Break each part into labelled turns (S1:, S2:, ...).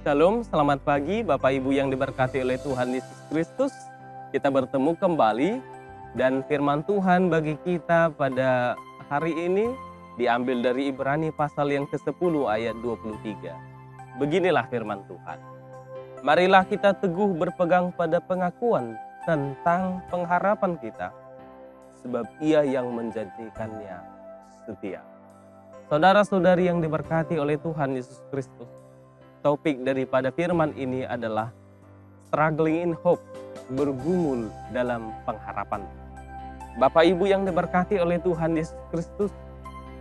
S1: Shalom, selamat pagi Bapak Ibu yang diberkati oleh Tuhan Yesus Kristus. Kita bertemu kembali dan firman Tuhan bagi kita pada hari ini diambil dari Ibrani pasal yang ke-10 ayat 23. Beginilah firman Tuhan. Marilah kita teguh berpegang pada pengakuan tentang pengharapan kita, sebab Ia yang menjanjikannya setia. Saudara-saudari yang diberkati oleh Tuhan Yesus Kristus, topik daripada firman ini adalah struggling in hope, bergumul dalam pengharapan. Bapak Ibu yang diberkati oleh Tuhan Yesus Kristus,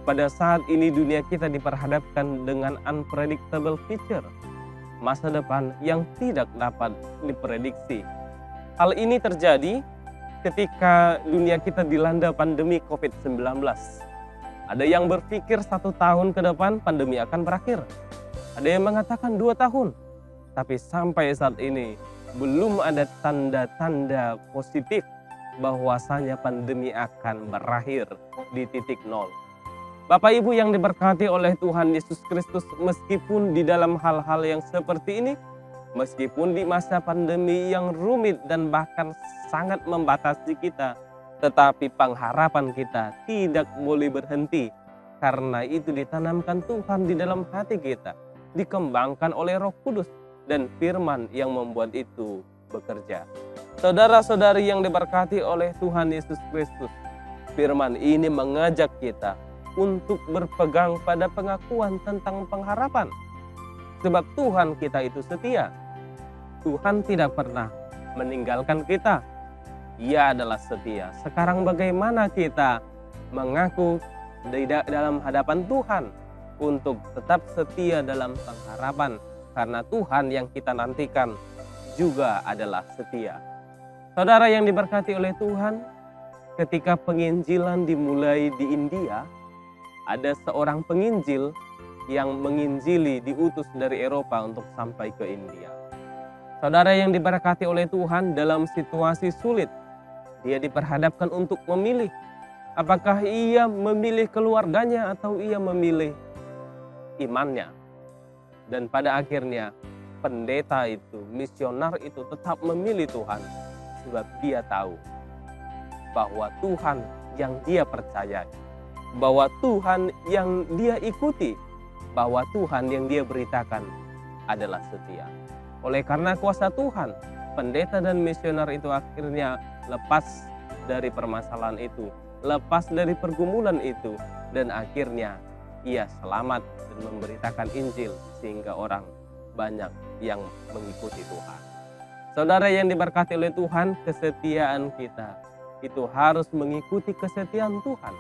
S1: pada saat ini dunia kita diperhadapkan dengan unpredictable future, masa depan yang tidak dapat diprediksi. Hal ini terjadi ketika dunia kita dilanda pandemi COVID-19. Ada yang berpikir 1 tahun ke depan pandemi akan berakhir. Ada yang mengatakan 2 tahun, tapi sampai saat ini belum ada tanda-tanda positif bahwasanya pandemi akan berakhir di titik nol. Bapak Ibu yang diberkati oleh Tuhan Yesus Kristus, meskipun di dalam hal-hal yang seperti ini, meskipun di masa pandemi yang rumit dan bahkan sangat membatasi kita, tetapi pengharapan kita tidak boleh berhenti, karena itu ditanamkan Tuhan di dalam hati kita, dikembangkan oleh Roh Kudus dan firman yang membuat itu bekerja. Saudara-saudari yang diberkati oleh Tuhan Yesus Kristus, firman ini mengajak kita untuk berpegang pada pengakuan tentang pengharapan. Sebab Tuhan kita itu setia. Tuhan tidak pernah meninggalkan kita. Ia adalah setia. Sekarang bagaimana kita mengaku dalam hadapan Tuhan untuk tetap setia dalam pengharapan, karena Tuhan yang kita nantikan juga adalah setia. Saudara yang diberkati oleh Tuhan, ketika penginjilan dimulai di India, ada seorang penginjil yang menginjili diutus dari Eropa untuk sampai ke India. Saudara yang diberkati oleh Tuhan, dalam situasi sulit, dia diperhadapkan untuk memilih apakah ia memilih keluarganya atau ia memilih imannya. Dan pada akhirnya pendeta itu, misionar itu tetap memilih Tuhan, sebab dia tahu bahwa Tuhan yang dia percayai, bahwa Tuhan yang dia ikuti, bahwa Tuhan yang dia beritakan adalah setia. Oleh karena kuasa Tuhan, pendeta dan misioner itu akhirnya lepas dari permasalahan itu, lepas dari pergumulan itu, dan akhirnya ia selamat dan memberitakan Injil sehingga orang banyak yang mengikuti Tuhan. Saudara yang diberkati oleh Tuhan, kesetiaan kita itu harus mengikuti kesetiaan Tuhan.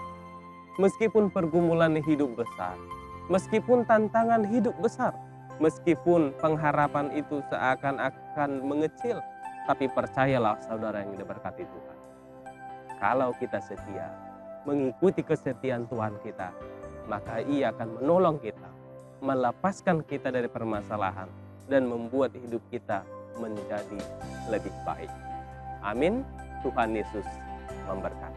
S1: Meskipun pergumulan hidup besar, meskipun tantangan hidup besar, meskipun pengharapan itu seakan-akan mengecil, tapi percayalah saudara yang diberkati Tuhan, kalau kita setia mengikuti kesetiaan Tuhan kita, maka Ia akan menolong kita, melepaskan kita dari permasalahan, dan membuat hidup kita menjadi lebih baik. Amin. Tuhan Yesus memberkati.